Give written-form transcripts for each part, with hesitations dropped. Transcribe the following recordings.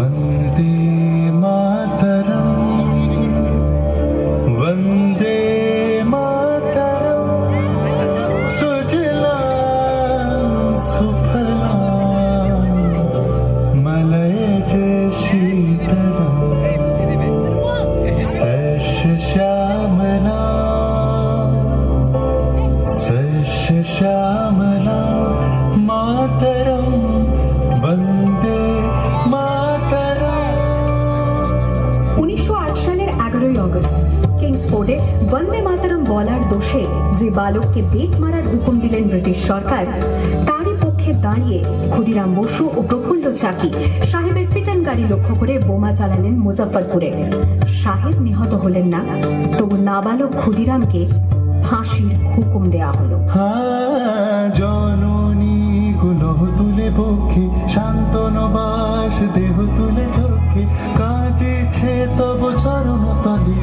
वन्दे मातरम् वन्दे मातरम् सुजलां सुफलां मलयज शीतलां सस्यश्यामलां मातरं वन्दे मातरम्। 1908 সালের 11ই আগস্ট কিংসফোর্ডে বন্দে মাতরম বলার দোষে যে বালককে বেত মারার হুকুম দিলেন ব্রিটিশ সরকার, তারই পক্ষে দাঁড়িয়ে ক্ষুদিরাম বসু ও প্রফুল্ল চাকি সাহেবের ফিটন গাড়ি লক্ষ্য করে বোমা চালালেন মুজফ্ফরপুরে। সাহেব নিহত হলেন না, তবু নাবালক ক্ষুদিরামকে ফাঁসির হুকুম দেয়া হলো। জননী গুলহ তুলে বক্ষে শান্তনবাস দেহ তুলে চোখে কাঁদিছে তব চরণ তলে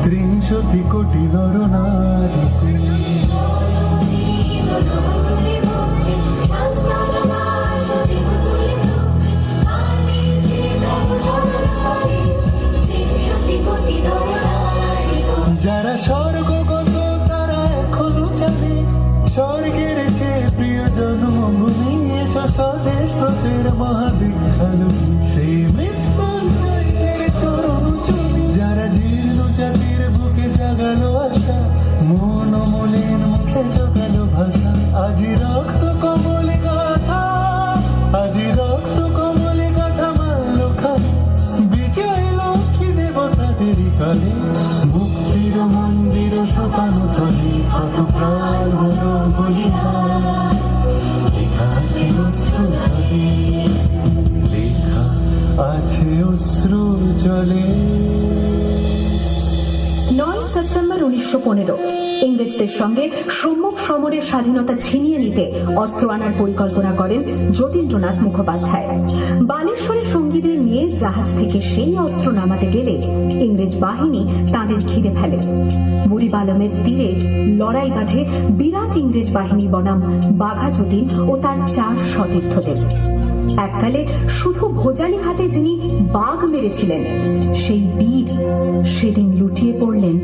৩০ কোটি নরনারী। যারা স্বর্গগত তারা এখনো জানে স্বর্গের যে প্রিয় জন্মভূমি এসো স্বদেশ ব্রতের মহাদীক্ষালু সেই মৃত্যুঞ্জয়দের চরণ চুমি। যারা জীর্ণ জাতির বুকে জাগালো আশা মন মলিন মুখে জোগালো ভাষা আজি রক্ত কমলে গাথা আজি রক্ত কমলে গাথা মাল্য খালি বিজয় লক্ষ্মী দেবতাদের কালে মুক্তির মন্দির শোকানো তলে কত প্রাণ হলো বলিদান। লেখা আছে অশ্রু জলে লেখা আছে অশ্রু জলে। 9 সেপ্টেম্বর 1915 ইংরেজদের সঙ্গে সম্মুখ সমরের স্বাধীনতা ছিনিয়ে নিতে অস্ত্র আনার পরিকল্পনা করেন যতীন্দ্রনাথ মুখোপাধ্যায়। বালেশ্বরে সঙ্গীদের নিয়ে জাহাজ থেকে সেই অস্ত্র নামাতে গেলে ইংরেজ বাহিনী তাদের ঘিরে ফেলে। বুড়িবালমের তীরে লড়াই বাঁধে বিরাট ইংরেজ বাহিনী বনাম বাঘা যতীন ও তার 4 সতীর্থদের। এককালে শুধু ভোজালি হাতে যিনি বাঘ মেরেছিলেন, সেই বীর সেদিন লুটিয়ে পড়লেন।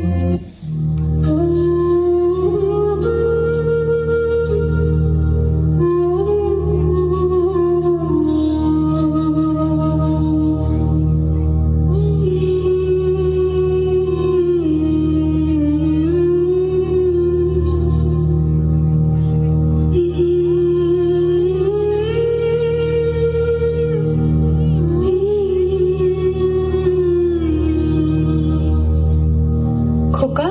খোকা,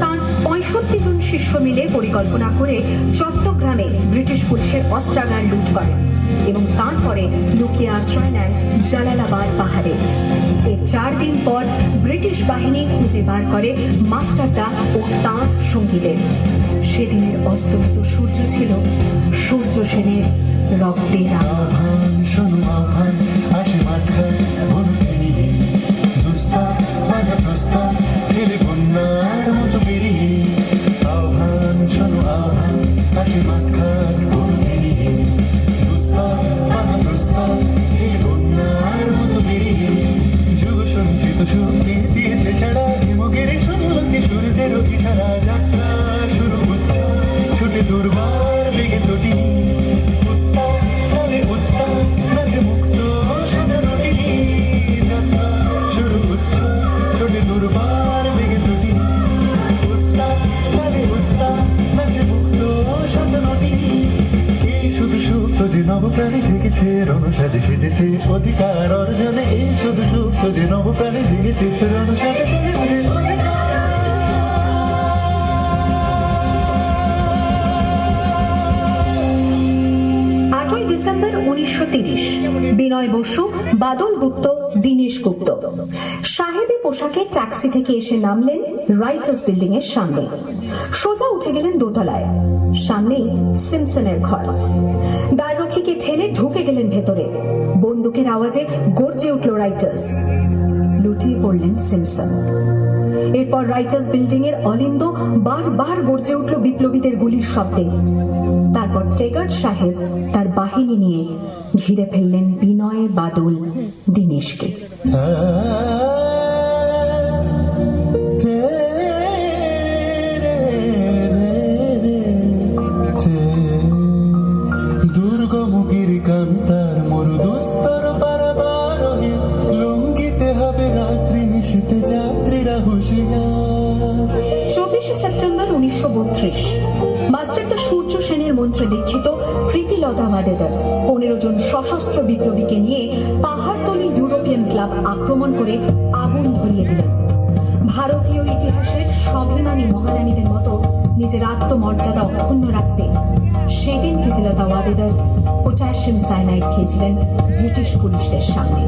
তাঁর 65 জন শিষ্য মিলে পরিকল্পনা করে চট্টগ্রামে ব্রিটিশ পুলিশের অস্ত্রাগার লুট করেন এবং তারপরে লুকিয়ে আশ্রয় নেন জালালাবাদ পাহাড়ে। এর 4 দিন পর ব্রিটিশ বাহিনী খুঁজে বার করে মাস্টারদা ও তাঁর সঙ্গীদের। সেদিনের অস্তমিত সূর্য ছিল সূর্য সেনের রক্তের আলো। আহ্বান শোনো আহ্বান, আসে মাঠখান ভুলুনি দুস্তার বাধা প্রস্তার ফেলে বন্যার মতো বেরিয়ে। আহ্বান শোনো আহ্বান, আসে মাঠখান ভুলুনি দুস্তার বাধা প্রস্তার ফেলে বন্যার মতো বেরিয়ে। যুগ সঞ্চিত শক্তি দিয়েছে সারা ঝিমুকের সন্মুখে সূর্যের ইশারা। যাত্রা শুরু হচ্ছে ছুটে দুর্বার বেগে তটি নবপ্রাণী জেগেছে রণসাজে সেজেছে অধিকার অর্জনে। এই শুধু সুপ্ত যে নবপ্রাণী জেগেছে রণসাজে সেজেছে অধিকার। 8ই ডিসেম্বর 1930 বিনয় বসু, বাদল গুপ্ত, দীনেশ গুপ্ত সাহেবী পোশাকে ট্যাক্সি থেকে এসে নামলেন রাইটার্স বিল্ডিং এর সামনে। সোজা উঠে গেলেন দোতলায়। সামনেই সিমসনের ঘর। দ্বাররক্ষীকে ঠেলে ঢুকে গেলেন ভেতরে। বন্দুকের আওয়াজে গর্জে উঠল রাইটার্স। লুটিয়ে পড়লেন সিমসন। এরপর রাইটার্স বিল্ডিং এর অলিন্দ বারবার গর্জে উঠল বিপ্লবীদের গুলির শব্দে। তারপর টেগার্ড সাহেব তার বাহিনী নিয়ে ঘিরে ফেললেন বিনয়, বাদল, দীনেশকে। দুর্গমুখীর কান্তার মরুদুস্তর পারাবার লঙ্ঘিতে হবে রাত্রি নিশীতে যাত্রীরা হুঁশিয়ার। 24 সেপ্টেম্বর 1932 মাস্টারদা সূর্য সেনের মন্ত্রে দীক্ষিত প্রীতিলতা ওয়াডেদার 15 জন সশস্ত্র বিপ্লবীকে নিয়ে পাহাড়তলি ইউরোপিয়ান ক্লাব আক্রমণ করে আগুন ধরিয়ে দিলেন। ভারতীয় ইতিহাসের স্বাভিমানী মহারানীদের মতো নিজের আত্মমর্যাদা অক্ষুণ্ণ রাখতে সেদিন প্রীতিলতা ওয়াডেদার পটাশিয়াম সায়ানাইড খেয়েছিলেন ব্রিটিশ পুলিশদের সামনে।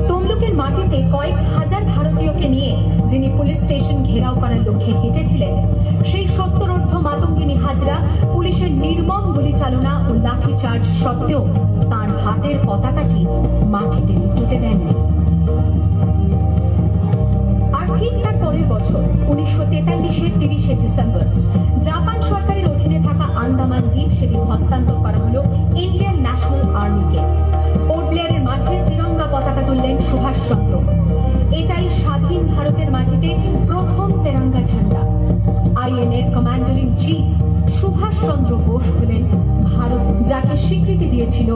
তমলুকের মাটিতে কয়েক হাজার ভারতীয়কে নিয়ে যিনি পুলিশ স্টেশন ঘেরাও করার লক্ষ্যে হেঁটেছিলেন, সেই সত্তরোর্ধ্ব মাতঙ্গিনী হাজরা পুলিশের নির্মম গুলি চালনা ও লাঠিচার্জ সত্ত্বেও তার হাতের পতাকাটি মাটিতে লুটোতে দেননি। আর ঠিক তার পরের বছর 1943-এর 30শে ডিসেম্বর জাপান সরকারের অধীনে থাকা আন্দামান দ্বীপ সেদিন হস্তান্তর করা হলো ইন্ডিয়ান ন্যাশনাল আর্মিকে। পোর্ট ব্লেয়ারের মাঠে তিরঙ্গা পতাকা তুললেন সুভাষচন্দ্র। এটাই স্বাধীন ভারতের মাটিতে প্রথম তেরঙ্গা ঝান্ডা। আইএনএর commander in chief Subhash Chandra Bose হলেন ভারত, যাকে স্বীকৃতি দিয়েছিল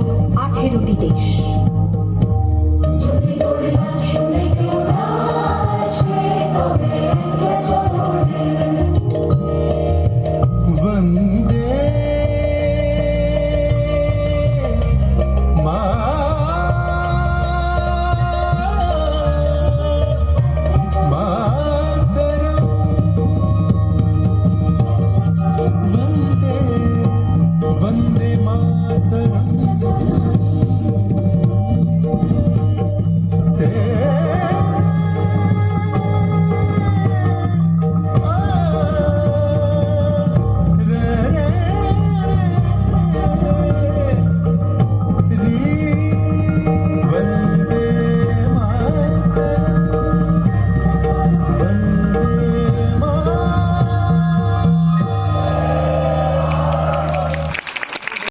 18টি দেশ।